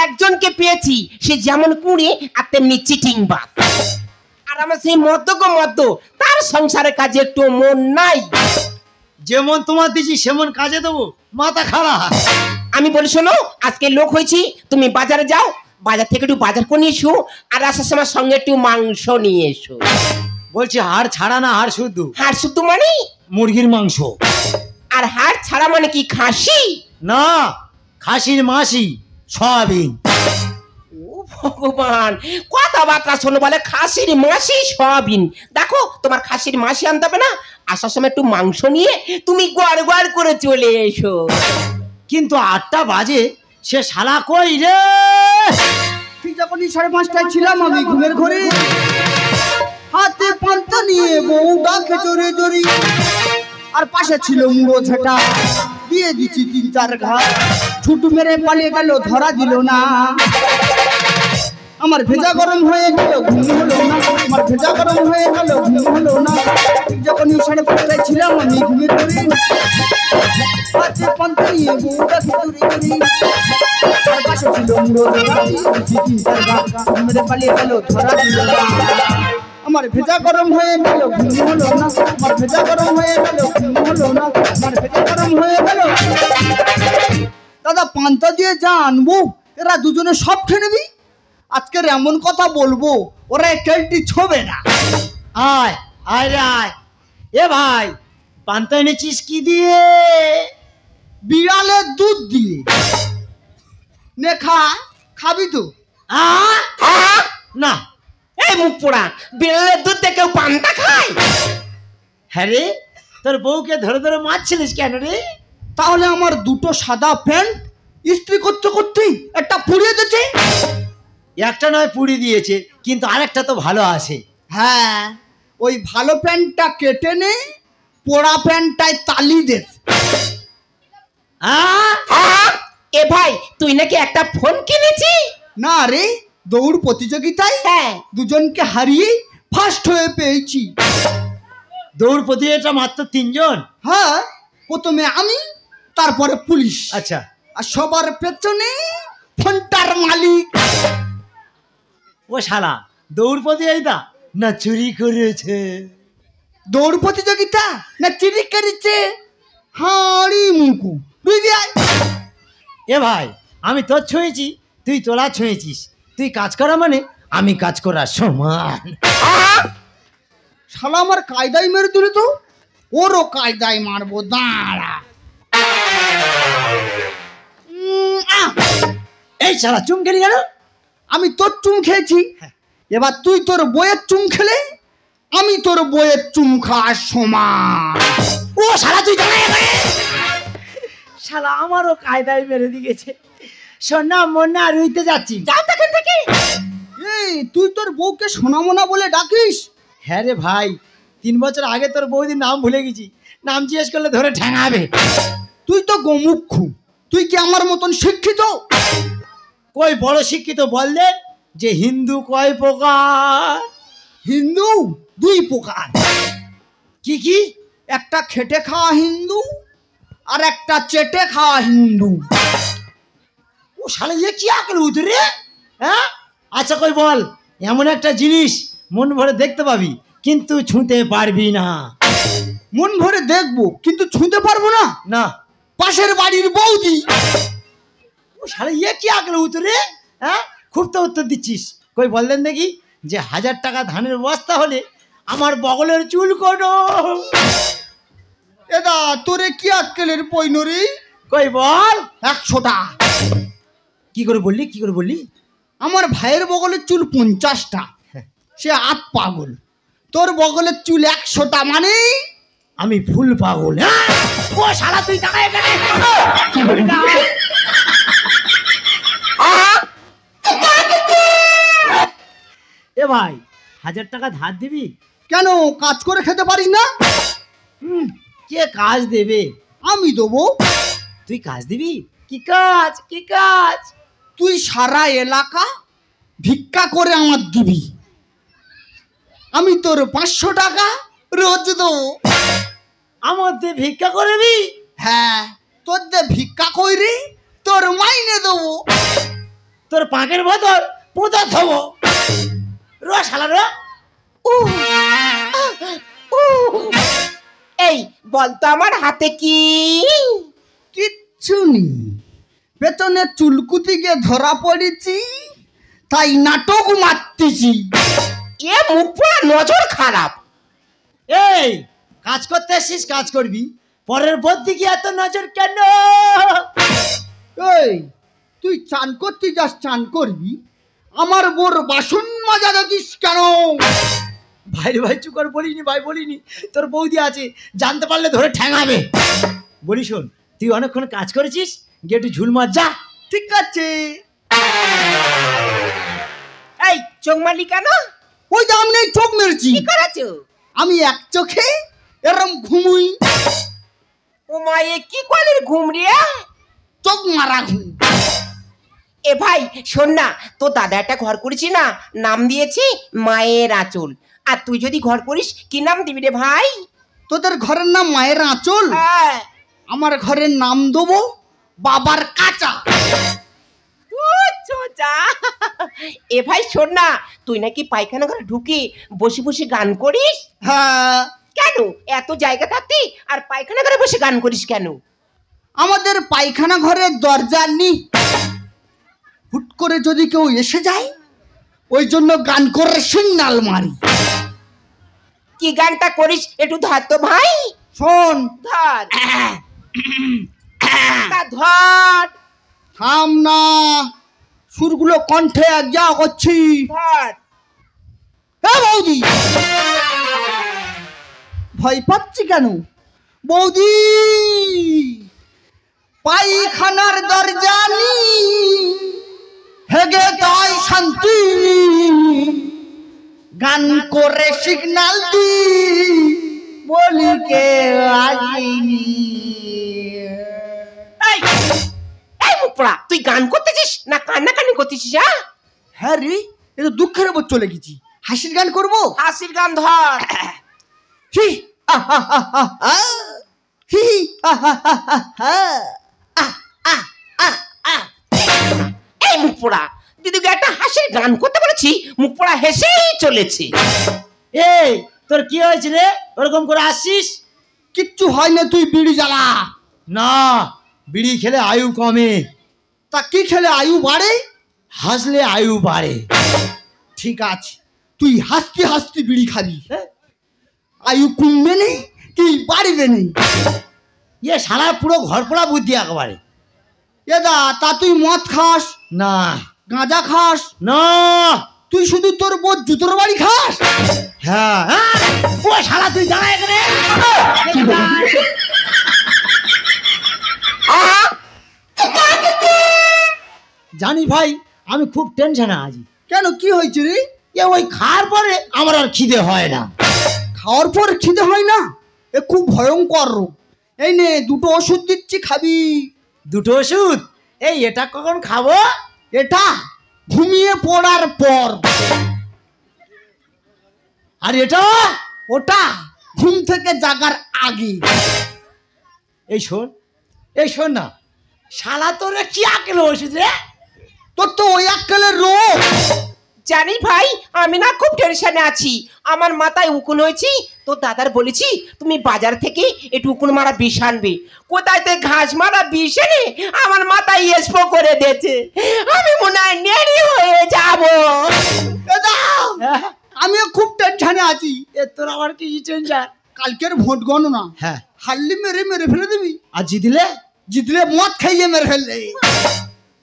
একজনকে পেয়েছি, সে যেমন কুড়ে আর তেমনি চিটিং বাস। আর আমার সেই মদ্য তার সংসারের কাজে একটু মন নাই। যেমন তোমার দিছি সেমন কাজে দেবো, মাথা খারাপ। আমি বলি শোনো, আজকে লোক হয়েছি, তুমি বাজারে যাও, বাজার থেকে একটু বাজার করে নিয়ে এসো, আর আসার সময় সঙ্গে একটু মাংস নিয়ে এসো। বলছি হাড় ছাড়া না হাড় শুদ্ধ? হাড় শুদ্ধ মানে মুরগির মাংস। আর হাড় ছাড়া মানে কি খাসি? না, খাসির মাসি, সয়াবিন। ও ভগবান, কথাবার্তা শোনো, বলে খাসির মাসি সয়াবিন। দেখো তোমার খাসির মাসি আনতে হবে না, আসার সময় একটু মাংস নিয়ে তুমি গোয়ার গোয়ার করে চলে এসো। কিন্তু 8টা বাজে, সে শালা কই রে? ঠিক যখনই 5:30টায় ছিলাম আমি ঘুমের ঘরে, হাতে পান্তা নিয়ে বউ ডাকে জোরে জোরে, আর পাশে ছিল মুড়ো ঝাঁটা, দিয়ে দিচ্ছি 3-4 ঘা, ছুটু মেরে পালিয়ে গেল, ধরা দিল না। আমার ভেজা গরম হয়ে গেল, ঘুম হলো না, আমার ভেজা গরম হয়ে গেল, ঘুম হলো না। ঠিক যখনই 5:30টায় ছিলাম আমি ঘুমের ঘরে, হাতে পান্তা নিয়ে বউ ডাকে জোরে জোরে, আর পাশে ছিল মুড়ো ঝাঁটা, দিয়ে দিচ্ছি 3-4 ঘা, ছুটু মেরে পালিয়ে গেল, ধরা দিল না। আমার ভেজা গরম হয়ে গেল, ঘুম হলো না, আমার ভেজা গরম হয়ে গেল, ঘুম হলো না, আমার ভেজা গরম হয়ে গেল। দাদা পান্তা দিয়ে যা আনবো, এরা দুজনে সব খেয়ে নিবি। আজকের এমন কথা বলবো, ওরা কেলটি ছোবে না। আয় আয় রে আয়। এ ভাই, পান্তা এনেছিস কি দিয়ে? বিড়ালের দুধ দিয়ে। নে খা, খাবি তো? না। এই মুখ পোড়া, বিড়ালের দুধ থেকে কেউ পান্তা খায়? হ্যাঁ রে, তোর বউকে ধরে ধরে মারছিলিস কেন রে? তাহলে আমার 2টো সাদা প্যান্ট ইস্ত্রি করতে করতেই একটা পুড়িয়ে দিয়েছে। একটা নয় পুড়ি দিয়েছে, কিন্তু আরেকটা তো ভালো আছে। হ্যাঁ, ওই ভালো প্যান্টটা কেটে নে, পোড়া প্যান্টটায় তালি দে। এ ভাই, তুই নাকি একটা ফোন কিনেছি? না রে, দৌড় প্রতিযোগিতায় হ্যাঁ, দুজনকে হারিয়ে ফার্স্ট হয়ে পেয়েছি। দৌড় প্রতিযোগিতা মাত্র 3 জন? হ্যাঁ, প্রথমে আমি, তারপরে পুলিশ, আচ্ছা। আর সবার পেছনে ফোনটার মালিক। ও শালা, দৌড় প্রতিযোগিতা না চুরি করেছে? দৌড় প্রতিযোগিতা না চুরি করেছে? হাড়ি মুকু বুঝি। এ ভাই, আমি তোর ছুঁয়েছি, তুই তোলা ছুঁয়েছিস। তুই কাজ করা মানে আমি কাজ করার সমান। শালা আমার কায়দায় মেরে দিলে তো, ওরও কায়দায় মারবো, দাঁড়া। এই শালা চুম খেলি গেল। আমি তোর চুম খেয়েছি, এবার তুই তোর বইয়ের চুম খেলে আমি তোর বইয়ের চুম খাওয়ার সমান। ও শালা, তুই শালা আমারও কায়দায় মেরে দিয়েছে। সোনা মোনা রুইতে যাচ্ছি, যাও এখান থেকে। এই তুই তোর বউকে সোনামোনা বলে ডাকিস? হ্যাঁ রে ভাই, 3 বছর আগে তোর বৌদির নাম ভুলে গেছি, নাম জিজ্ঞেস করলে ধরে ঠ্যাঙাবে। তুই তো গোমুখু, তুই কি আমার মতন শিক্ষিত? কই বড় শিক্ষিত বল দে, যে হিন্দু কয় প্রকার? হিন্দু 2 প্রকার। কি কি? একটা খেটে খাওয়া হিন্দু, আর একটা চেটে খাওয়া হিন্দু। ও শালা, এ কি আকল উতরে? হ্যাঁ, আচ্ছা কই বল, এমন একটা জিনিস মন ভরে দেখতে পাবি কিন্তু ছুঁতে পারবি না। মন ভরে দেখবো কিন্তু ছুঁতে পারবো না? না। পাশের বাড়ির বৌদি। ও শালা, এ কি আকল উতরে? হ্যাঁ, খুব তো উত্তর দিচ্ছিস। কই বললেন দেখি, যে 1000 টাকা ধানের বস্তা হলে আমার বগলের চুল কোটো। এদা তোরে কি আক্কেলের পয়নরি? কই বল। 100টা। কি করে বললি, কি করে বললি? আমার ভাইয়ের বগলের চুল 50টা, সে 8 পাগল। তোর বগলের চুল 100টা মানে আমি ফুল পাগল। ও শালা, তুই টাকা এখানে এ ভাই, 1000 টাকা ধার দিবি? কেন, কাজ করে খেতে পারিস না? কে কাজ দেবে? আমি দেবো। তুই কাজ দিবি? কি কাজ, কি কাজ? তুই সারা এলাকা ভিক্ষা করে আমার দিবি, আমি তোর 500 টাকা রোজ দেবো। আমার দিয়ে ভিক্ষা করবি? হ্যাঁ, তোর দিয়ে ভিক্ষা কইরি তোর মাইনে দেবো। তোর পাকের ভেতর পোঁতা থবো। র শালা র। উহ, উহ। এই বলতো আমার হাতে কি? কিচ্ছু নেই, পেছনে চুলকুতিকে ধরা পড়েছি, তাই নাটক মারতেছি। এ মুখ পুরা নজর খারাপ। এই কাজ করতে আসিস, কাজ করবি, পরের বোধ দিকে এত নজর কেন? এই তুই চান করতে যাস, চান করবি, আমার বোর বাসন মাজা দেখিস কেন? ভাই রে ভাই চুকর বলিনি ভাই, বলিনি, তোর বৌদি আছে, জানতে পারলে ধরে ঠ্যাঙাবে। বলি শোন, তুই অনেকক্ষণ কাজ করেছিস, গিয়ে একটু ঝুল মার যা। ঠিক আছে। এই চোখ মারলি কেন? ওই যে আমি চোখ মেরেছি, কি করেছো? আমি এক চোখে এরম ঘুমুই, ও মা, এ কি কোয়ালির ঘুম রে? চোখ মারা ঘুম। এ ভাই শোন না, তোর দাদা একটা ঘর করেছি না, নাম দিয়েছি মায়ের আঁচল। আর তুই যদি ঘর করিস কি নাম দিবি রে ভাই? তোদের ঘরের নাম মায়ের আঁচল, হ্যাঁ। আমার ঘরের নাম দেবো বাবার কাঁচা। চোচা। এ ভাই শোন না, তুই নাকি পায়খানা ঘরে ঢুকে বসে বসে গান করিস? হ্যাঁ, কেন এত জায়গা থাকতে আর পায়খানা ঘরে বসে গান করিস কেন? আমাদের পায়খানা ঘরের দরজা নেই, হুট করে যদি কেউ এসে যায়, ওই জন্য গান করে সিগনাল মারি। কি গানটা করিস একটু ধর তো ভাই। শোন, ধর। তা ধর। থাম না, সুরগুলো কণ্ঠে এক যা করছি। ধর। হ্যাঁ বৌদি, ভয় পাচ্ছি কেন? বৌদি, পায়খানার দরজা নি, হেগে তাই শান্তি, গান করে সিগনাল দি, বলি কে আসেনি। এই এই মুখপড়া, তুই গান করতেছিস না কান্নাকানি করতেছিস? হ্যাঁ হ্যাঁ রে, এ তো দুঃখের উপর চলে গেছি, হাসির গান করবো। হাসির গান ধর। হি আহা হা হা হা, হি আহা হা হা হা, আহ আহ আহ আহ। এই মুখপড়া, দিদিকে একটা হাসির গান করতে বলেছি, মুখপড়া হেসেই চলেছে। এই তোর কি হয়েছে রে, ওরকম করে আসছিস? কিচ্ছু হয় না, তুই বিড়ি জ্বালা। না, বিড়ি খেলে আয়ু কমে, তা কি খেলে আয়ু বাড়ে? হাসলে আয়ু বাড়ে। ঠিক আছে, তুই হাসতে হাসতে বিড়ি খাবি, হ্যাঁ? আয়ু কমবে নেই কি বাড়বে নেই? ইয়ে শালা পুরো ঘর পোড়া বুদ্ধি একেবারে। এদা, তা তুই মদ খাস, না গাঁজা খাস, না, তুই শুধু তোর বোধ জুতোর বাড়ি খাস। হ্যাঁ হ্যাঁ, ও শালা তুই দাঁড়া এখানে। জানি ভাই, আমি খুব টেনশনে আছি। কেন, কি হয়েছে রে? এ ওই খাওয়ার পরে আমার আর খিদে হয় না। খাওয়ার পর খিদে হয় না? এ খুব ভয়ঙ্কর রোগ। এই নে, দুটো ওষুধ দিচ্ছি, খাবি। দুটো ওষুধ? এই এটা কখন খাবো? এটা ঘুমিয়ে পড়ার পর। আর এটা? ওটা ঘুম থেকে জাগার আগে। এই শোন, এই শোন না, শালা তোরে কি আকেল ওষুধ রে? তোর তো ওই আক্কেলের রোগ। জানি ভাই, আমি না খুব টেনশনে আছি, আমার মাথায় উকুন হয়েছি। তো দাদার বলেছি তুমি বাজার থেকে একটু উকুন মারা বিষ আনবে। কোথায় থেকে ঘাস মারা বিষ এনে আমার মাথায় স্প্রে করে দিয়েছে, আমি মনে হয় নেড়ি হয়ে যাব। দাদা, আমিও খুব টেনশনে আছি। এ তোর আবার কি টেনশন? কালকের ভোট গণনা, হ্যাঁ, হারলি মেরে মেরে ফেলে দিবি, আর জিতলে? জিতলে মদ খাইয়ে মেরে ফেললে।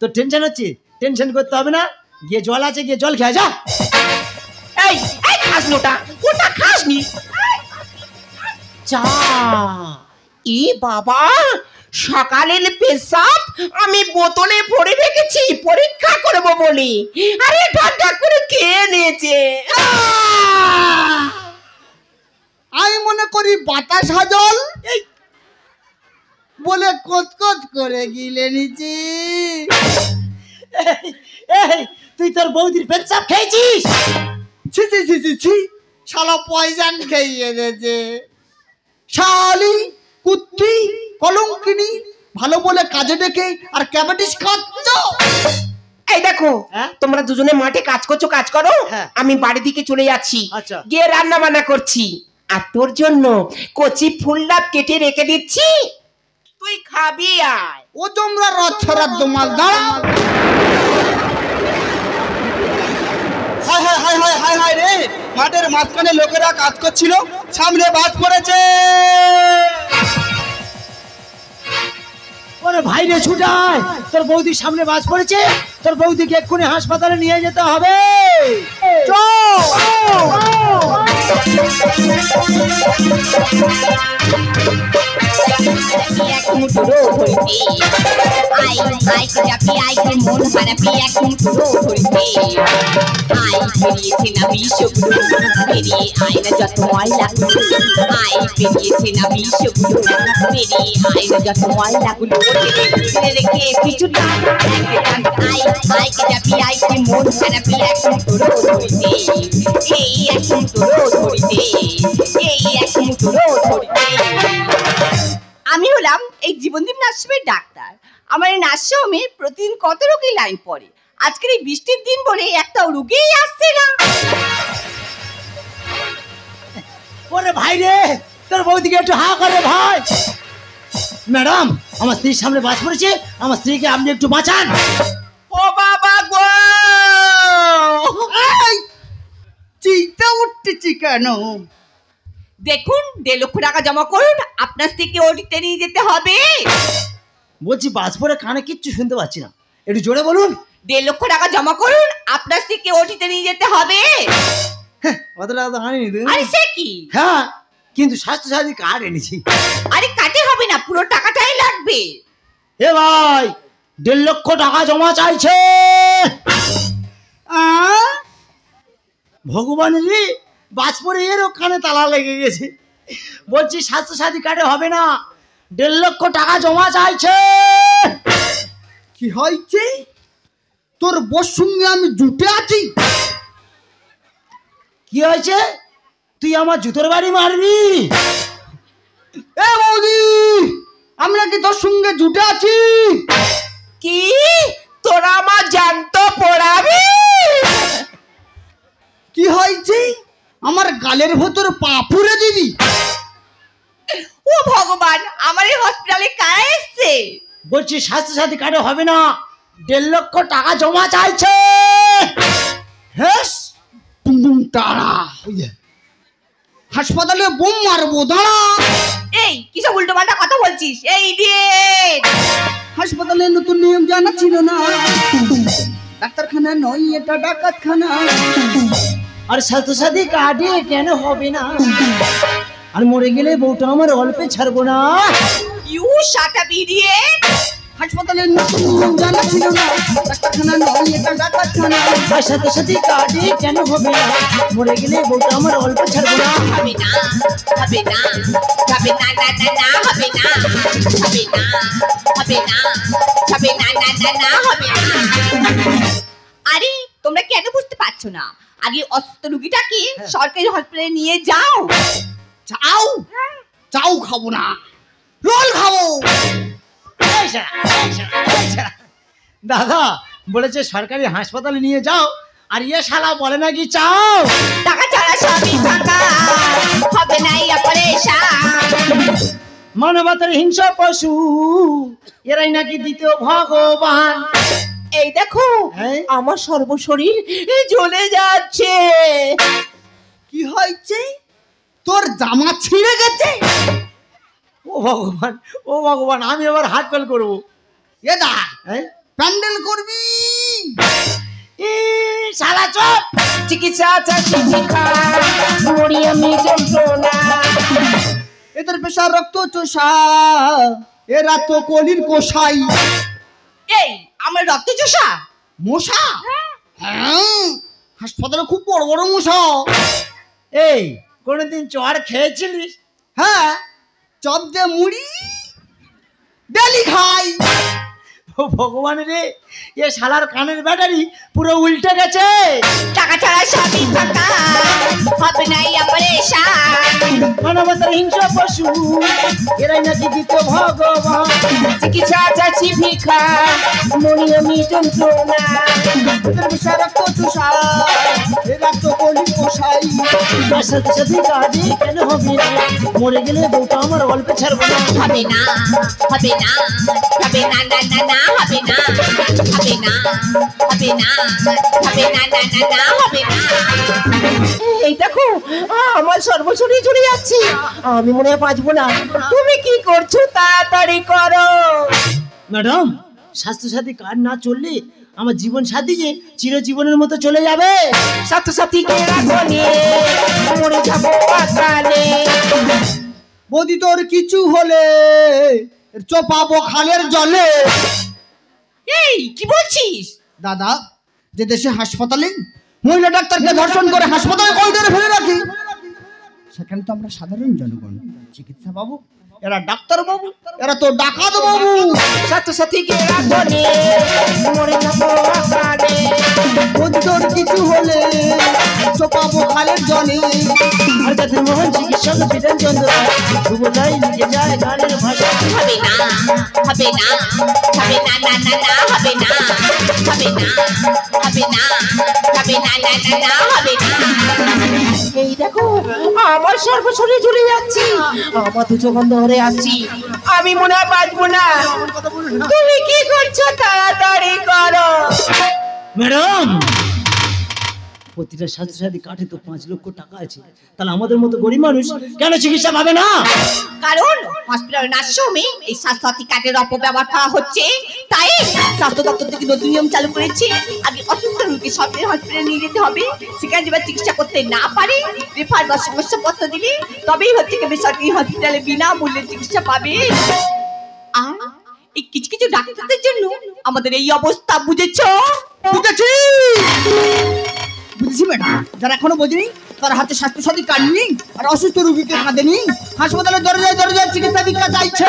তোর টেনশন হচ্ছে? টেনশন করতে হবে না, গিয়ে জল আছে, গিয়ে জল খেয়ে যা। এই এই খাস নোটা, ওটা খাসনি। চা, এ বাবা, সকালের পেশাব আমি বোতলে ভরে রেখেছি পরীক্ষা করব বলে, আরে ঢাকা করে খেয়ে নিয়েছে। আমি মনে করি বাতাস হাজল বলে কচকচ করে গিলে নিচি। এই তুই তোর বৌদির পেচ্ছাপ খেয়েছিস? ছি ছি ছি ছি ছি, শালা পয়জান খেয়ে দিয়েছে। শালি কুত্তি কলঙ্কিনী, ভালো বলে কাজে ডেকে আর ক্যাবেটিস খাচ্ছ। এই দেখো, হ্যাঁ? তোমরা দুজনে মাঠে কাজ করছো, কাজ করো, হ্যাঁ। আমি বাড়ির দিকে চলে যাচ্ছি, আচ্ছা। গিয়ে রান্না বান্না করছি। আর তোর জন্য কচি ফুল ডাব কেটে রেখে দিচ্ছি, তুই খাবি আয়। ও তোমরা রথরাত দমাল দাঁড়াও। হায় হায় হায় হায় হায় হায় রে, মাঠের মাঝখানে লোকেরা কাজ করছিল, সামনে বাস পড়েছে। ওরে ভাই রে ছুটায়, তোর বৌদির সামনে বাস পড়েছে, তোর বৌদিকে এক্ষুনি হাসপাতালে নিয়ে যেতে হবে। এক মুঠো ধরিতে আই আই চাপি আইকে মন হারাপি এক মুঠো ধরিতে আই পেরিয়েছে না বিষগুলো পেরিয়ে আয় না যত ময়লাগুলো আই পেরিয়েছে না বিষগুলো পেরিয়ে আয় না যত ময়লাগুলো ছেড়ে রেখে কিছু টান আই আইকে চাপি আইকে মন হারাপি এক মুঠো ধরিতে এই এক মুঠো ধরিতে এই এক মুঠো ধরিতে। আমি হলাম এই জীবনদীপ নার্সিংহোমের ডাক্তার। আমার এই নার্সিংহোমে প্রতিদিন কত রোগী লাইন পড়ে, আজকের এই বৃষ্টির দিন বলে একটাও রোগীই আসছে না। ওরে ভাই রে, তোর বৌদিকে একটু হা করে ভাই। ম্যাডাম, আমার স্ত্রীর সামনে বাস পড়েছে, আমার স্ত্রীকে আপনি একটু বাঁচান। ও বাবা গো, চিন্তা উঠতেছি কেন? দেখুন 1.5 লক্ষ টাকা জমা করুন, আপনার স্ত্রীকে ওটিতে নিয়ে যেতে হবে। বলছি বাস পড়ে কানে কিচ্ছু শুনতে পাচ্ছি না, একটু জোরে বলুন। 1.5 লক্ষ টাকা জমা করুন, আপনার স্ত্রীকে ওটিতে নিয়ে যেতে হবে। অত টাকা তো আনিনি তুমি। আরে সে কি? হ্যাঁ, কিন্তু স্বাস্থ্যসাথী কার্ড এনেছি। আরে কাটে হবে না, পুরো টাকাটাই লাগবে। এ ভাই, 1.5 লক্ষ টাকা জমা চাইছে। ভগবান রে, বাস পড়ে এরও কানে তালা লেগে গেছে। বলছি স্বাস্থ্যসাথী কার্ডে হবে না, 1.5 লক্ষ টাকা জমা চাইছে। কি হয়েছে? তোর বউর সঙ্গে আমি জুটে আছি। কি হয়েছে? তুই আমার জুতোর বাড়ি মারবি? এ বৌদি, আমরা কি তোর সঙ্গে জুটে আছি? কি তোরা আমার জ্যান্ত পড়াবি? কি হয়েছে? আমার গালের ভেতর পা পুরে দিবি? ও ভগবান, আমার এই হসপিটালে কারা এসছে? বলছি স্বাস্থ্যসাথী কার্ডে হবে না, 1.5 লক্ষ টাকা জমা চাইছে। হ্যাঁ, টুমটুম তারা হাসপাতালে বোম মারবো, দাঁড়া। এই কিসব উল্টো পাল্টা কথা বলছিস? এই ইডিয়েট! হাসপাতালে নতুন নিয়ম জানা ছিল না, ডাক্তারখানা নয় এটা ডাকাতখানা। আর স্বাস্থ্যসাথী কার্ডে কেন হবে না? আর মরে গেলে বউটা আমার অল্পে ছাড়বো না। You shut up idiot! হাসপাতালে নতুন নিয়ম জানা ছিল না, ডাক্তারখানা নয় এটা ডাকাতখানা। আর স্বাস্থ্যসাথী কার্ডে কেন হবে না? মরে গেলে বউটা আমার অল্পে ছাড়বো না। হবে না, হবে না, হবে না, না না না, হবে না, হবে না, হবে না, হবে না, না না না, হবে না। আরে তোমরা কেন বুঝতে পারছো না? আগে অসুস্থ রুগীটাকে সরকারি হসপিটালে নিয়ে যাও। চাও? চাও খাবো না, রোল খাবো। এই শালা, এই শালা, এই শালা। দাদা বলেছে সরকারি হাসপাতালে নিয়ে যাও, আর ইয়ে শালা বলে নাকি চাও। টাকা ছাড়া সবই ফাঁকা, হবে না এই অপারেশন। মানবতার হিংস্র পশু, এরাই নাকি দ্বিতীয় ভগবান। এই দেখো, হ্যাঁ? আমার সর্বশরীর জ্বলে যাচ্ছে। কি হয়েছে? তোর জামা ছিঁড়ে গেছে? ও ভগবান, ও ভগবান, আমি আবার হাত ফেল করবো। এ দা, হ্যাঁ? প্যান্ডেল করবি? ই শালা চুপ। চিকিৎসা চাষি মরি আমি যন্ত্রণা। এদের পেশা রক্ত চোষা, এরা তো কলির কোষাই। এই আমার রক্ত চোষা? মশা? হ্যাঁ, হাসপাতালে খুব বড় বড় মশা। এই কোনোদিন চর খেয়েছিলিস? হ্যাঁ, চপ দিয়ে মুড়ি ডেলি খাই। ও ভগবান রে, এ শালার কানের ব্যাটারি পুরো উল্টে গেছে। টাকা ছাড়া সবই ফাঁকা, হবে না ইয়া পরেশান। মানবতার হিংস্র পশু, এরাই নাকি দিতে ভগবান। চিকিৎসা চাচ্ছি ভিক্ষা, মনি আমি যন্ত্রণা। বিষয় রক্ত তুষার রক্ত কলি পোষাই। তার সাথে সাথে কাজে কেন হবে না, মরে গেলে বউটা আমার অল্পে ছাড়বো না। হবে না, হবে না, হবে না, না না না, হবে না, হবে না, হবে না, হবে না, না না না, হবে না। এই দেখো আমার সর্বশরীর চলে যাচ্ছে, আমি মনে হয় বাঁচবো না। তুমি কি করছো তাড়াতাড়ি করো। ম্যাডাম, স্বাস্থ্যসাথী কার্ড না চললে আমার জীবন সাথী যে চিরজীবনের মতো চলে যাবে। সাথে সাথী কে রাখো নিয়ে মরে যাবো আকালে। বৌদি তোর কিছু হলে চোপাবো খালের জলে। এই কি বলছিস? দাদা, যে দেশে হাসপাতালে মহিলা ডাক্তারকে ধর্ষণ করে হাসপাতালে করিডোরে ফেলে রাখি, সেখানে তো আমরা সাধারণ জনগণ চিকিৎসা পাবো, এরা ডাক্তার বাবু, এরা তো ডাকাত বাবু। সাথে সাথী কে রাখো নিয়ে মরে যাবো আকালে। বৌদি তোর কিছু হলে চোপাবো খালের জলে। আর যাদের মহান চিকিৎসক বিধান চন্দ্র শুভদাই লিখে যায় গানের ভাষা। হবে না, হবে না, হবে না, না না না, হবে না, হবে না, হবে না, হবে না, না না না, হবে না। এই দেখো আমার সর্বশরীর চলে যাচ্ছে, আমার দু চোখ বন্ধ হয়ে আসছি, আমি মনে হয় বাঁচবো না। তুমি কি করছো তাড়াতাড়ি করো। ম্যাডাম, প্রতিটা স্বাস্থ্যসাথী কার্ডে তো 5 লক্ষ টাকা আছে, তাহলে আমাদের মতো গরিব মানুষ কেন চিকিৎসা পাবে না? কারণ হসপিটালের নার্সিংহোমে এই স্বাস্থ্যসাথী কার্ডের অপব্যবহার করা হচ্ছে। তাই স্বাস্থ্য দপ্তর থেকে নতুন নিয়ম চালু করেছে। আগে অসুস্থ রোগীকে সরকারি হসপিটালে নিয়ে যেতে হবে, সেখানে যেবার চিকিৎসা করতে না পারে রেফার বা সমস্যাপত্র দিলে তবেই হচ্ছে কি বেসরকারি হসপিটালে বিনামূল্যে চিকিৎসা পাবে। আর এই কিছু কিছু ডাক্তারদের জন্য আমাদের এই অবস্থা, বুঝেছো? বুঝেছি বুঝেছি ম্যাডাম, যারা এখনো বোঝেনি তার হাতে স্বাস্থ্যসাথী কার্ড নেই আর অসুস্থ রোগীকে কাঁদেনি, হাসপাতালের দরজায় দরজায় চিকিৎসা ভিক্ষা চাইছে।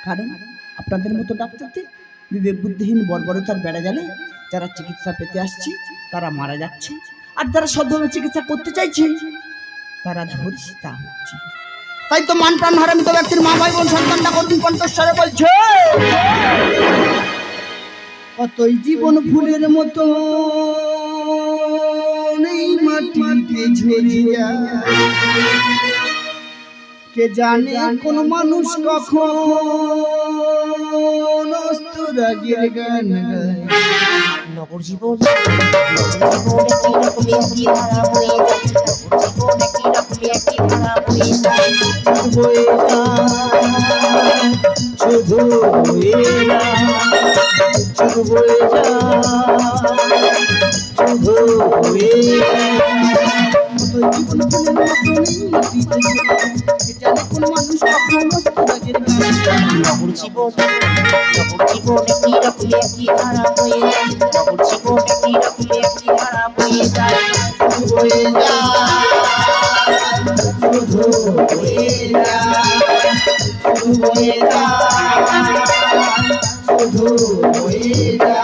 কারণ আপনাদের মতো ডাক্তারদের বিবেক বুদ্ধিহীন বর্বরতার বেড়া জালে যারা চিকিৎসা পেতে আসছে তারা মারা যাচ্ছে, আর যারা সদ্যভাবে চিকিৎসা করতে চাইছে তারা ধর্ষিতা হচ্ছে। তাই তো মান প্রাণ হারামিত ব্যক্তির মা ভাই বোন সন্তানটা করুন কণ্ঠস্বরে বলছে, কতই জীবন ফুলের মতো নেই মাটিতে ঝরিয়া, কে জানে কোন মানুষ কখন অস্তুরাগের গান গায়। নগর জীবন একই রকমই একই ধারা বয়ে যায়, নগর জীবন একই রকমই একই ধারা বয়ে যায়। শুধু বয়ে যায়, শুধু বয়ে যায়, শুধু বয়ে যায়। কতই জীবন ফুলের মতো নেই মাটিতে ঝরিয়া, কে জানে কোন মানুষ কখন অস্তুরাগের গান গায়। নগর জীবন একই রকমই একই ধারা বয়ে যায়, নগর জীবন একই রকমই একই ধারা বয়ে যায়। বয়ে যায়, শুধু বয়ে যায়, শুধু বয়ে যায়, শুধু বয়ে যায়।